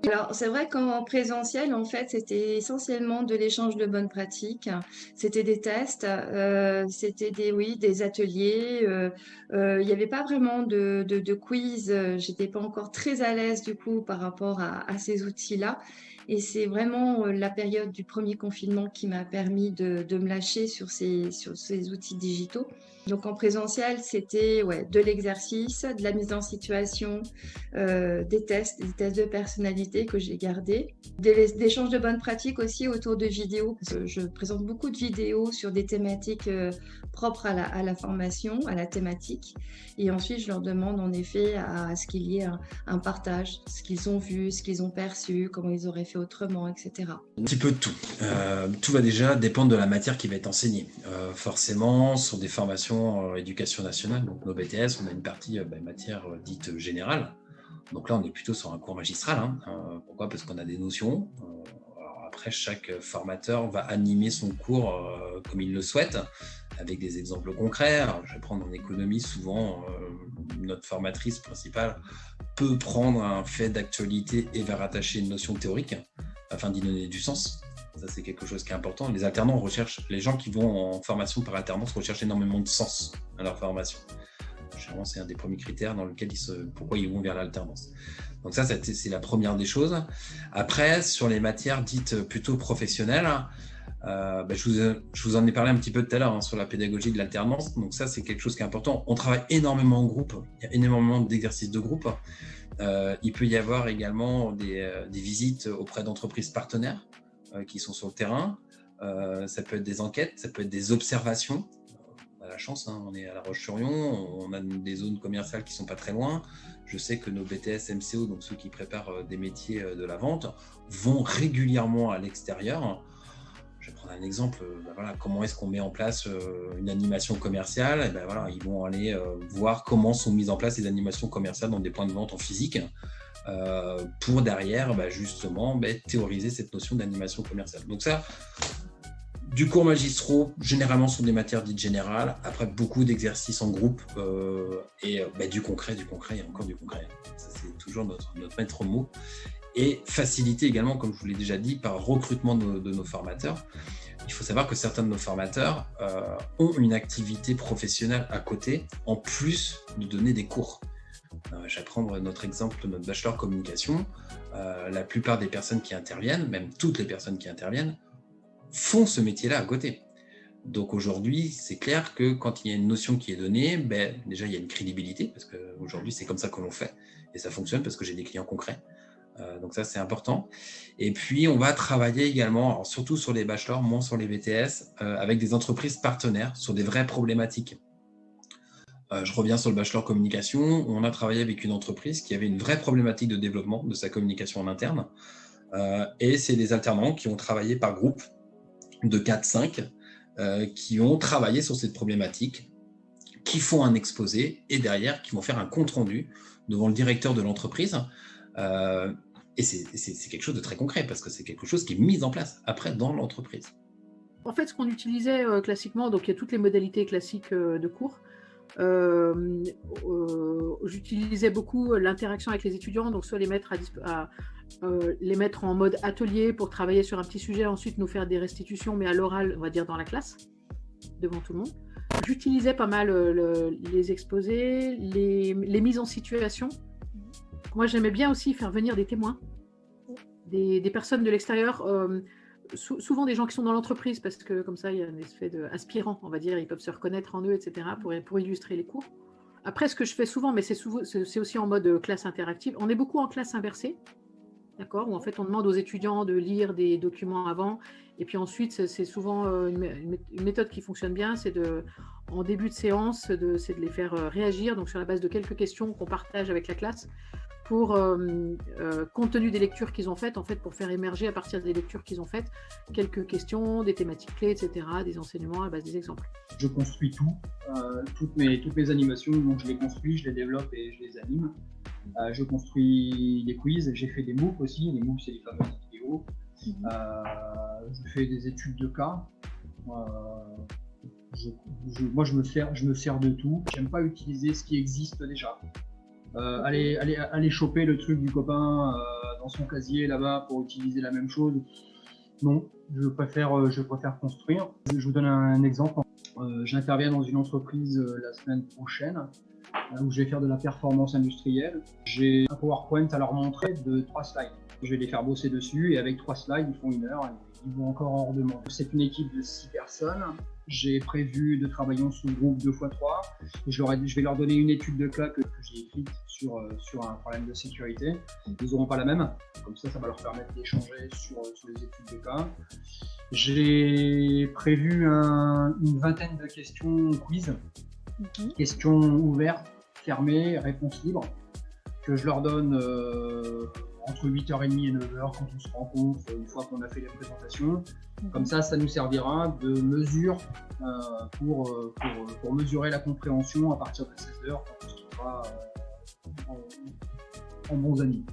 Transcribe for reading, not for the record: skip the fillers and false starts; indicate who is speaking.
Speaker 1: Alors, c'est vrai qu'en présentiel, en fait, c'était essentiellement de l'échange de bonnes pratiques. C'était des tests, c'était des ateliers. Il n'y avait pas vraiment de quiz. J'étais pas encore très à l'aise du coup par rapport à ces outils-là. Et c'est vraiment la période du premier confinement qui m'a permis de me lâcher sur ces outils digitaux. Donc en présentiel, c'était de l'exercice, de la mise en situation, des tests de personnalité que j'ai gardés, des échanges de bonnes pratiques aussi autour de vidéos, parce que je présente beaucoup de vidéos sur des thématiques propres à la formation, à la thématique. Et ensuite, je leur demande en effet à ce qu'il y ait un partage, ce qu'ils ont vu, ce qu'ils ont perçu, comment ils auraient fait autrement, etc.
Speaker 2: Un petit peu de tout. Tout va déjà dépendre de la matière qui va être enseignée. Forcément, sur des formations éducation nationale, donc nos BTS, on a une partie matière dite générale. Donc là, on est plutôt sur un cours magistral. Hein. Pourquoi ? Parce qu'on a des notions. Alors après, chaque formateur va animer son cours comme il le souhaite, avec des exemples concrets. Alors, je vais prendre en économie, souvent, notre formatrice principale peut prendre un fait d'actualité et va rattacher une notion théorique afin d'y donner du sens. Ça, c'est quelque chose qui est important. Les alternants recherchent, les gens qui vont en formation par alternance recherchent énormément de sens à leur formation. Généralement, c'est un des premiers critères dans lequel pourquoi ils vont vers l'alternance. Donc ça, c'est la première des choses. Après, sur les matières dites plutôt professionnelles, je vous en ai parlé un petit peu tout à l'heure sur la pédagogie de l'alternance. Donc ça, c'est quelque chose qui est important. On travaille énormément en groupe. Il y a énormément d'exercices de groupe. Il peut y avoir également des visites auprès d'entreprises partenaires qui sont sur le terrain. Ça peut être des enquêtes, ça peut être des observations. On a la chance, on est à La Roche-sur-Yon, on a des zones commerciales qui ne sont pas très loin. Je sais que nos BTS MCO, donc ceux qui préparent des métiers de la vente, vont régulièrement à l'extérieur. Je vais prendre un exemple, comment est-ce qu'on met en place une animation commerciale. Ils vont aller voir comment sont mises en place les animations commerciales dans des points de vente en physique pour derrière justement théoriser cette notion d'animation commerciale. Donc ça, du cours magistraux, généralement sur des matières dites générales, après beaucoup d'exercices en groupe et du concret et encore du concret. Ça, c'est toujours notre maître mot. Et facilité également, comme je vous l'ai déjà dit, par recrutement de nos formateurs. Il faut savoir que certains de nos formateurs ont une activité professionnelle à côté, en plus de donner des cours. Je vais prendre notre exemple, notre bachelor communication. La plupart des personnes qui interviennent, même toutes les personnes qui interviennent, font ce métier-là à côté. Donc aujourd'hui, c'est clair que quand il y a une notion qui est donnée, déjà il y a une crédibilité, parce qu'aujourd'hui c'est comme ça que l'on fait, et ça fonctionne parce que j'ai des clients concrets. Donc ça, c'est important. Et puis, on va travailler également, alors surtout sur les bachelors, moins sur les BTS, avec des entreprises partenaires sur des vraies problématiques. Je reviens sur le bachelor communication. On a travaillé avec une entreprise qui avait une vraie problématique de développement de sa communication en interne. Et c'est des alternants qui ont travaillé par groupe de 4-5 qui ont travaillé sur cette problématique, qui font un exposé et derrière, qui vont faire un compte-rendu devant le directeur de l'entreprise. Et c'est quelque chose de très concret parce que c'est quelque chose qui est mis en place après dans l'entreprise.
Speaker 3: En fait, ce qu'on utilisait classiquement, donc il y a toutes les modalités classiques de cours. J'utilisais beaucoup l'interaction avec les étudiants, donc soit les mettre les mettre en mode atelier pour travailler sur un petit sujet, ensuite nous faire des restitutions, mais à l'oral, on va dire dans la classe, devant tout le monde. J'utilisais pas mal les exposés, les mises en situation. Moi, j'aimais bien aussi faire venir des témoins, des personnes de l'extérieur, souvent des gens qui sont dans l'entreprise, parce que comme ça, il y a un effet d'aspirant, on va dire, ils peuvent se reconnaître en eux, etc., pour illustrer les cours. Après, ce que je fais souvent, mais c'est aussi en mode classe interactive, on est beaucoup en classe inversée, d'accord, où en fait, on demande aux étudiants de lire des documents avant, et puis ensuite, c'est souvent une méthode qui fonctionne bien, c'est en début de séance, c'est de les faire réagir, donc sur la base de quelques questions qu'on partage avec la classe, pour, compte tenu des lectures qu'ils ont faites, en fait, pour faire émerger à partir des lectures qu'ils ont faites, quelques questions, des thématiques clés, etc., des enseignements à base des exemples.
Speaker 4: Je construis tout, toutes mes animations, donc je les construis, je les développe et je les anime. Je construis des quiz, j'ai fait des MOOC aussi, les MOOC c'est les fameuses vidéos. Je fais des études de cas. Moi je me sers de tout, j'aime pas utiliser ce qui existe déjà. Aller choper le truc du copain dans son casier là-bas pour utiliser la même chose. Non, je préfère construire. Je vous donne un exemple. J'interviens dans une entreprise la semaine prochaine où je vais faire de la performance industrielle. J'ai un PowerPoint à leur montrer de 3 slides. Je vais les faire bosser dessus et avec 3 slides, ils font 1 heure et ils vont encore en redemander. C'est une équipe de 6 personnes. J'ai prévu de travailler en sous-groupe 2x3 et je vais leur donner une étude de cas que j'ai écrite sur un problème de sécurité. Ils n'auront pas la même, comme ça va leur permettre d'échanger sur les études de cas. J'ai prévu une vingtaine de questions quiz, questions ouvertes, fermées, réponses libres, que je leur donne entre 8h30 et 9h quand on se rencontre, une fois qu'on a fait les présentations. Comme ça nous servira de mesure pour mesurer la compréhension à partir de 16h quand on se trouvera en bons amis.